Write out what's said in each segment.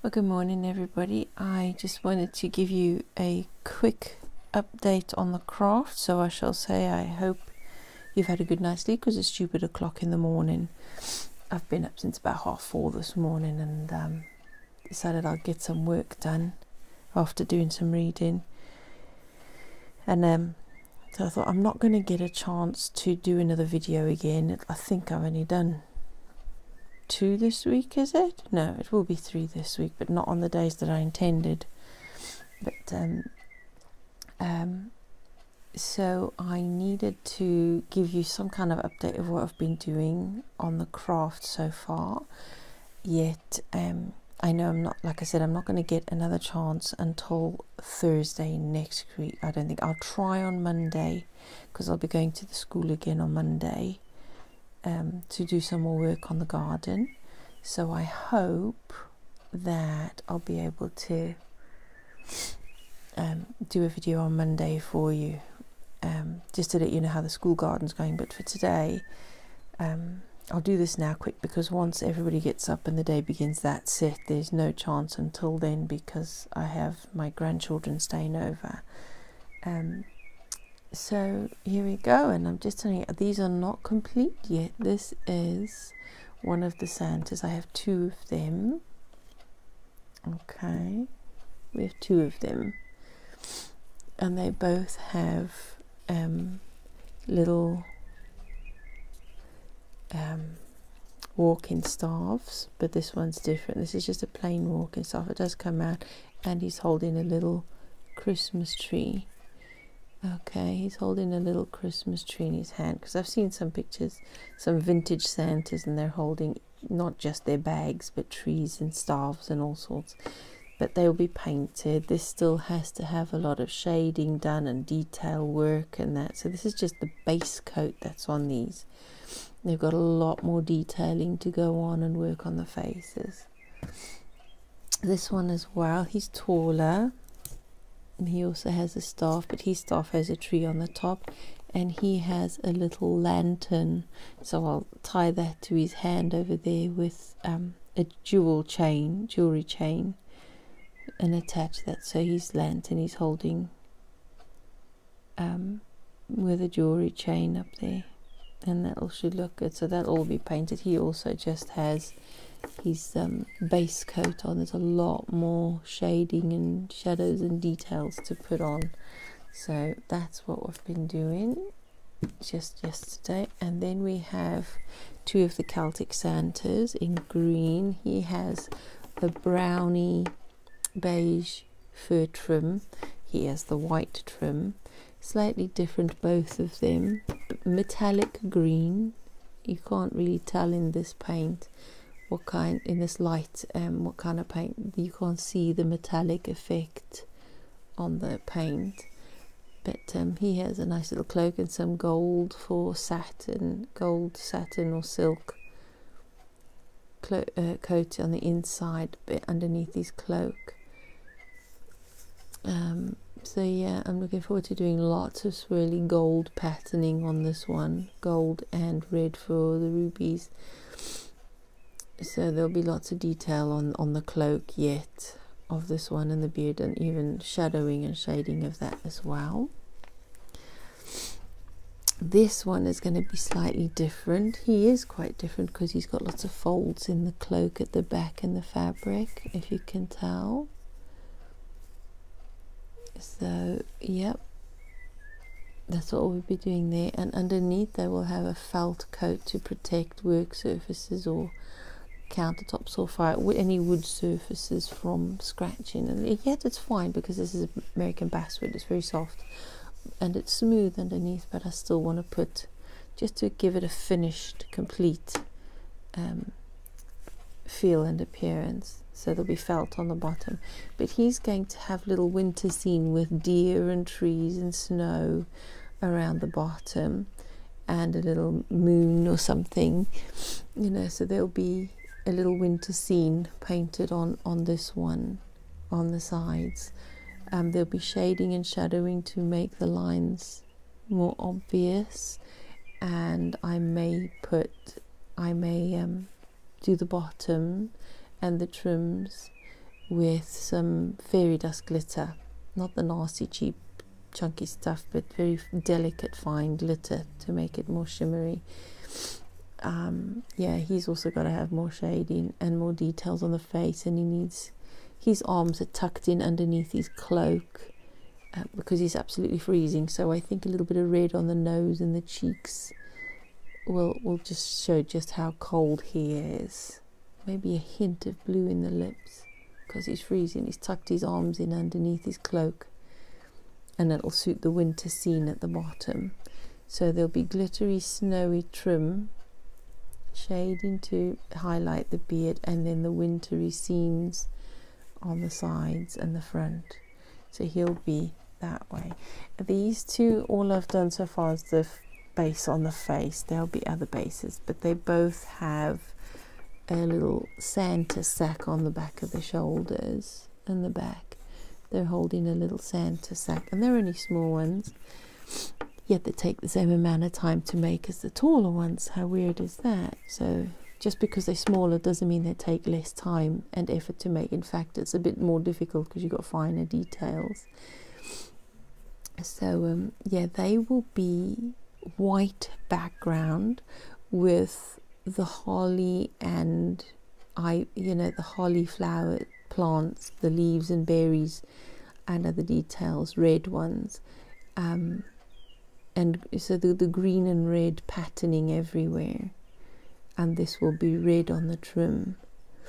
Well, good morning, everybody. I just wanted to give you a quick update on the craft. So I shall say I hope you've had a good night's sleep because it's stupid o'clock in the morning. I've been up since about 4:30 this morning and decided I'll get some work done after doing some reading. And so I thought I'm not going to get a chance to do another video again. I think I've only done 2 this week, is it? No, it will be 3 this week, but not on the days that I intended. But so I needed to give you some kind of update of what I've been doing on the craft so far. Yet I know I'm not, like I said, I'm not going to get another chance until Thursday next week. I don't think. I'll try on Monday because I'll be going to the school again on Monday to do some more work on the garden. So I hope that I'll be able to do a video on Monday for you, just to let you know how the school garden's going. But for today, I'll do this now quick because once everybody gets up and the day begins, that's it. There's no chance until then because I have my grandchildren staying over. So here we go, and I'm just telling you, these are not complete yet. This is one of the Santas. I have 2 of them. Okay, we have 2 of them, and they both have little walking staffs, but this one's different. This is just a plain walking staff. It does come out, and he's holding a little Christmas tree. Okay, he's holding a little Christmas tree in his hand, because I've seen some pictures, some vintage Santas, and they're holding not just their bags but trees and staffs and all sorts, but they'll be painted. This still has to have a lot of shading done and detail work and that. So this is just the base coat that's on these. They've got a lot more detailing to go on and work on the faces. This one as well, he's taller. And he also has a staff, but his staff has a tree on the top, and he has a little lantern. So I'll tie that to his hand over there with a jewelry chain, and attach that. So his lantern he's holding with a jewelry chain up there, and that all should look good. So that'll all be painted. He also just has his base coat on. There's a lot more shading and shadows and details to put on. So that's what we've been doing just yesterday. And then we have 2 of the Celtic Santas in green. He has a browny beige fur trim. He has the white trim. Slightly different, both of them. Metallic green. You can't really tell in this paint what kind, in this light, what kind of paint. You can't see the metallic effect on the paint, but he has a nice little cloak and some gold for satin, gold satin or silk coat on the inside, but underneath his cloak. So yeah, I'm looking forward to doing lots of swirly gold patterning on this one, gold and red for the rubies. So there'll be lots of detail on the cloak yet of this one, and the beard, and even shadowing and shading of that as well. This one is going to be slightly different. He is quite different because he's got lots of folds in the cloak at the back and the fabric, if you can tell. So yep, that's what we'll be doing there. And underneath they will have a felt coat to protect work surfaces or countertops or any wood surfaces from scratching. And yet it's fine because this is American basswood. It's very soft and it's smooth underneath, but I still want to put, just to give it a finished, complete feel and appearance. So there'll be felt on the bottom, but he's going to have little winter scene with deer and trees and snow around the bottom, and a little moon or something, you know. So there'll be a little winter scene painted on this one, on the sides. There'll be shading and shadowing to make the lines more obvious, and I may do the bottom and the trims with some fairy dust glitter, not the nasty cheap chunky stuff, but very delicate fine glitter to make it more shimmery. Yeah, he's also got to have more shading and more details on the face, and he needs, his arms are tucked in underneath his cloak because he's absolutely freezing. So I think a little bit of red on the nose and the cheeks will just show just how cold he is. Maybe a hint of blue in the lips because he's freezing. He's tucked his arms in underneath his cloak, and it'll suit the winter scene at the bottom. So there'll be glittery snowy trim shading to highlight the beard, and then the wintry scenes on the sides and the front. So he'll be that way. These two, all I've done so far is the base on the face. There'll be other bases, but they both have a little Santa sack on the back of the shoulders and the back. They're holding a little Santa sack, and they're only small ones, yet they take the same amount of time to make as the taller ones. How weird is that? So just because they're smaller doesn't mean they take less time and effort to make. In fact, it's a bit more difficult because you've got finer details. So yeah, they will be white background with the holly and the holly flower plants, the leaves and berries and other details, red ones, and so the green and red patterning everywhere, and this will be red on the trim.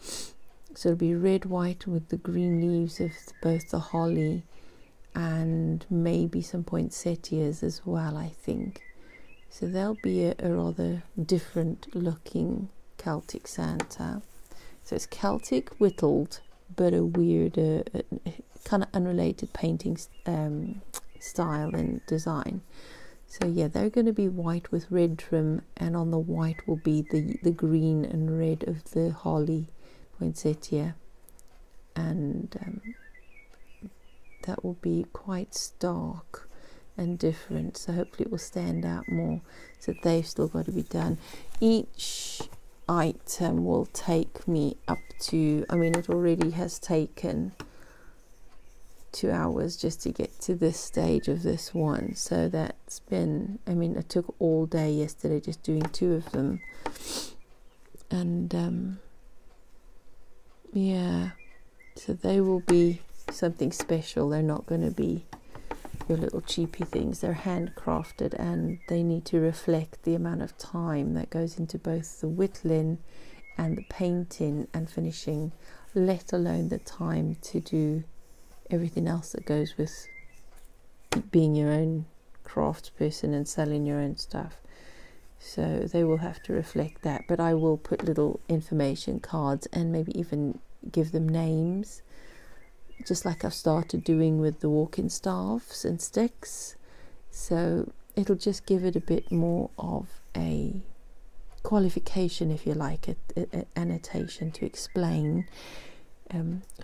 So it'll be red white with the green leaves of both the holly and maybe some poinsettias as well, I think. So there'll be a rather different looking Celtic Santa. So it's Celtic whittled, but a weird, kind of unrelated painting style and design. So yeah, they're going to be white with red trim, and on the white will be the green and red of the holly poinsettia, and that will be quite stark and different, so hopefully it will stand out more. So they've still got to be done. Each item will take me up to, I mean, it already has taken 2 hours just to get to this stage of this one. So that's been, I mean, it took all day yesterday just doing 2 of them. And yeah, so they will be something special. They're not going to be your little cheapy things. They're handcrafted, and they need to reflect the amount of time that goes into both the whittling and the painting and finishing, let alone the time to do everything else that goes with being your own craftsperson and selling your own stuff. So they will have to reflect that, but I will put little information cards and maybe even give them names, just like I've started doing with the walking staffs and sticks. So it'll just give it a bit more of a qualification, if you like, an annotation to explain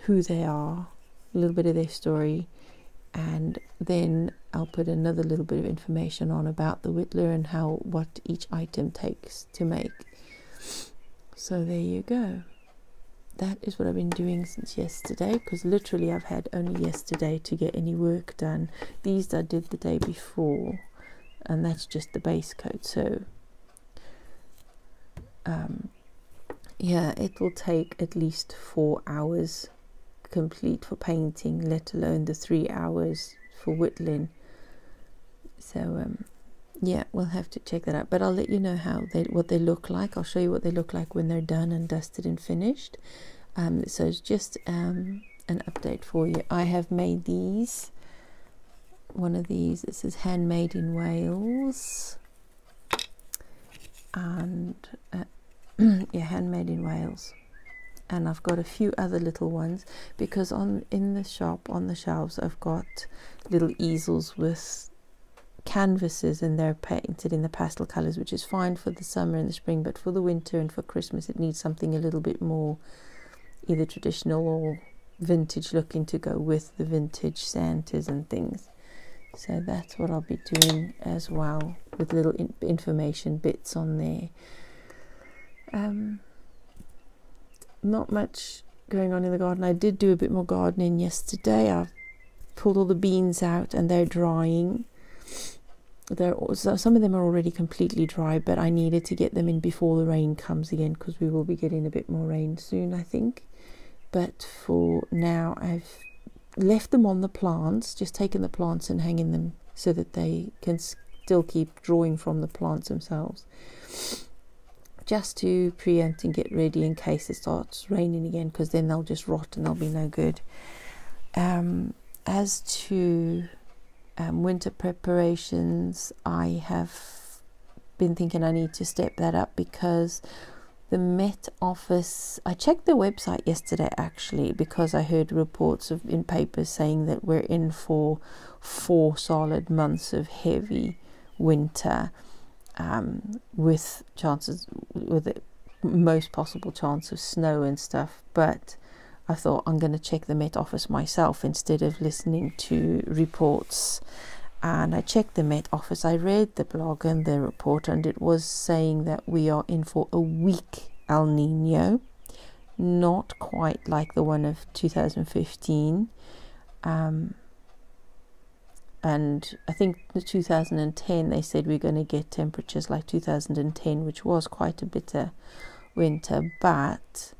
who they are, a little bit of their story, and then I'll put another little bit of information on about the whittler and what each item takes to make. So there you go. That is what I've been doing since yesterday, because literally I've had only yesterday to get any work done. These I did the day before, and that's just the base coat. So yeah, it will take at least 4 hours complete for painting, let alone the 3 hours for whittling. So yeah, we'll have to check that out, but I'll let you know what they look like. I'll show you what they look like when they're done and dusted and finished. So it's just an update for you. I have made these. One of these, this is handmade in Wales, and yeah, handmade in Wales. And I've got a few other little ones, because in the shop on the shelves I've got little easels with canvases, and they're painted in the pastel colors, which is fine for the summer and the spring, but for the winter and for Christmas it needs something a little bit more either traditional or vintage looking to go with the vintage Santas and things. So that's what I'll be doing as well, with little information bits on there. Not much going on in the garden. I did do a bit more gardening yesterday. I've pulled all the beans out and they're drying. Some of them are already completely dry, but I needed to get them in before the rain comes again, because we will be getting a bit more rain soon, I think. But for now, I've left them on the plants, just taken the plants and hanging them so that they can still keep drawing from the plants themselves, just to preempt and get ready in case it starts raining again, because then they'll just rot and they'll be no good. As to winter preparations, I have been thinking I need to step that up, because the Met Office, I checked their website yesterday actually, because I heard reports in papers saying that we're in for 4 solid months of heavy winter, with the most possible chance of snow and stuff. But I thought I'm going to check the Met Office myself instead of listening to reports. And I checked the Met Office. I read the blog and the report, and it was saying that we are in for a weak El Nino, not quite like the one of 2015. And I think the 2010, they said we're going to get temperatures like 2010, which was quite a bitter winter, but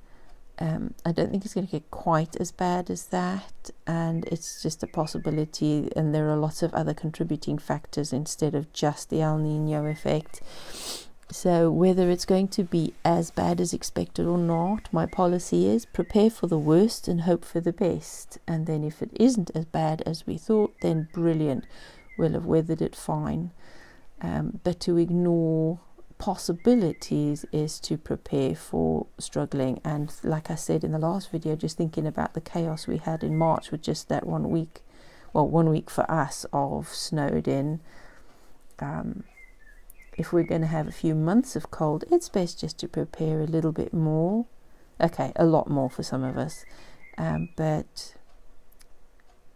I don't think it's going to get quite as bad as that, and it's just a possibility, and there are lots of other contributing factors instead of just the El Nino effect. So whether it's going to be as bad as expected or not, my policy is prepare for the worst and hope for the best, and then if it isn't as bad as we thought, then brilliant, we'll have weathered it fine. But to ignore possibilities is to prepare for struggling. And like I said in the last video, just thinking about the chaos we had in March with just that 1 week, well, 1 week for us of snowed in. If we're going to have a few months of cold, it's best just to prepare a little bit more. Okay, a lot more for some of us, but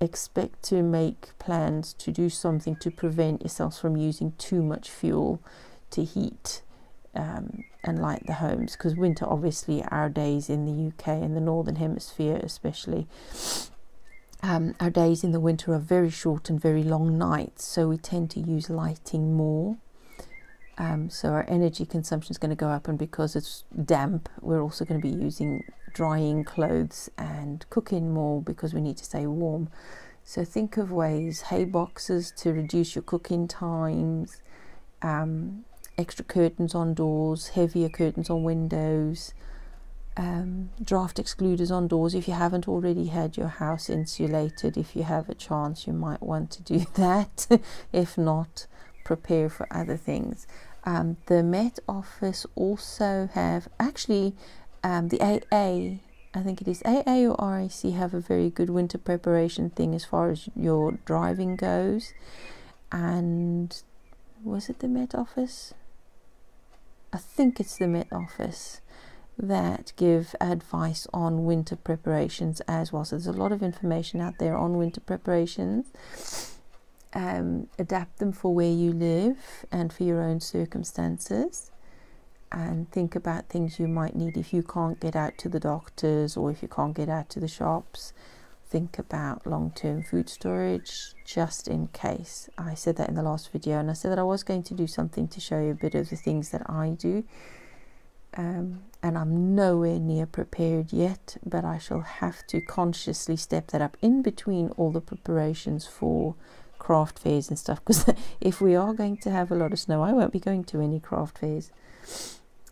expect to make plans to do something to prevent yourselves from using too much fuel to heat and light the homes, because winter, obviously our days in the UK and the Northern Hemisphere especially, our days in the winter are very short and very long nights, so we tend to use lighting more. So our energy consumption is going to go up, and because it's damp, we're also going to be using drying clothes and cooking more because we need to stay warm. So think of ways, hay boxes to reduce your cooking times, extra curtains on doors, heavier curtains on windows, draft excluders on doors if you haven't already had your house insulated. If you have a chance, you might want to do that. If not, prepare for other things. The Met Office also have, actually, the AA, I think it is AA or RAC, have a very good winter preparation thing as far as your driving goes. And was it the Met Office? I think it's the Met Office that give advice on winter preparations as well. So there's a lot of information out there on winter preparations. Adapt them for where you live and for your own circumstances, and think about things you might need if you can't get out to the doctors or if you can't get out to the shops. Think about long-term food storage just in case. I said that in the last video, and I said that I was going to do something to show you a bit of the things that I do, and I'm nowhere near prepared yet, but I shall have to consciously step that up in between all the preparations for craft fairs and stuff, because if we are going to have a lot of snow, I won't be going to any craft fairs.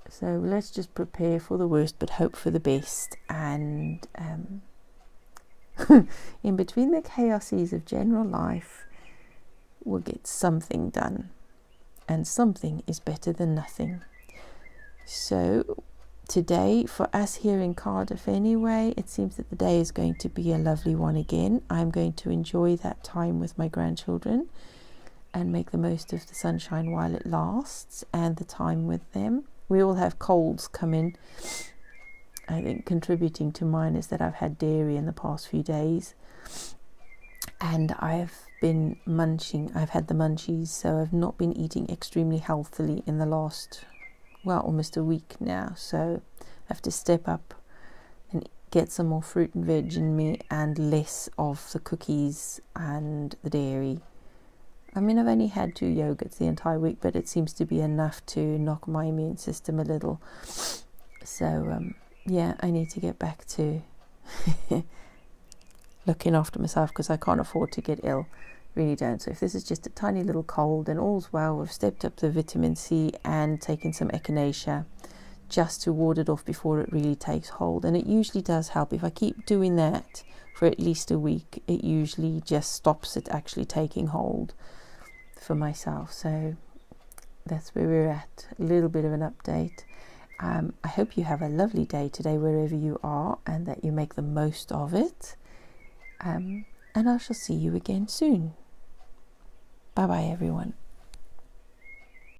So let's just prepare for the worst but hope for the best, and in between the chaoses of general life, we'll get something done, and something is better than nothing. So today, for us here in Cardiff anyway, it seems that the day is going to be a lovely one again. I'm going to enjoy that time with my grandchildren and make the most of the sunshine while it lasts and the time with them. We all have colds come in. I think contributing to mine is that I've had dairy in the past few days, and I've been munching. I've had the munchies, so I've not been eating extremely healthily in the last, well, almost a week now. So I have to step up and get some more fruit and veg in me and less of the cookies and the dairy. I mean, I've only had 2 yogurts the entire week, but it seems to be enough to knock my immune system a little. So yeah, I need to get back to looking after myself, because I can't afford to get ill, really don't. So if this is just a tiny little cold, then all's well. We've stepped up the vitamin C and taken some echinacea just to ward it off before it really takes hold, and it usually does help. If I keep doing that for at least a week, it usually just stops it actually taking hold for myself. So that's where we're at, a little bit of an update. I hope you have a lovely day today wherever you are, and that you make the most of it. And I shall see you again soon. Bye bye, everyone.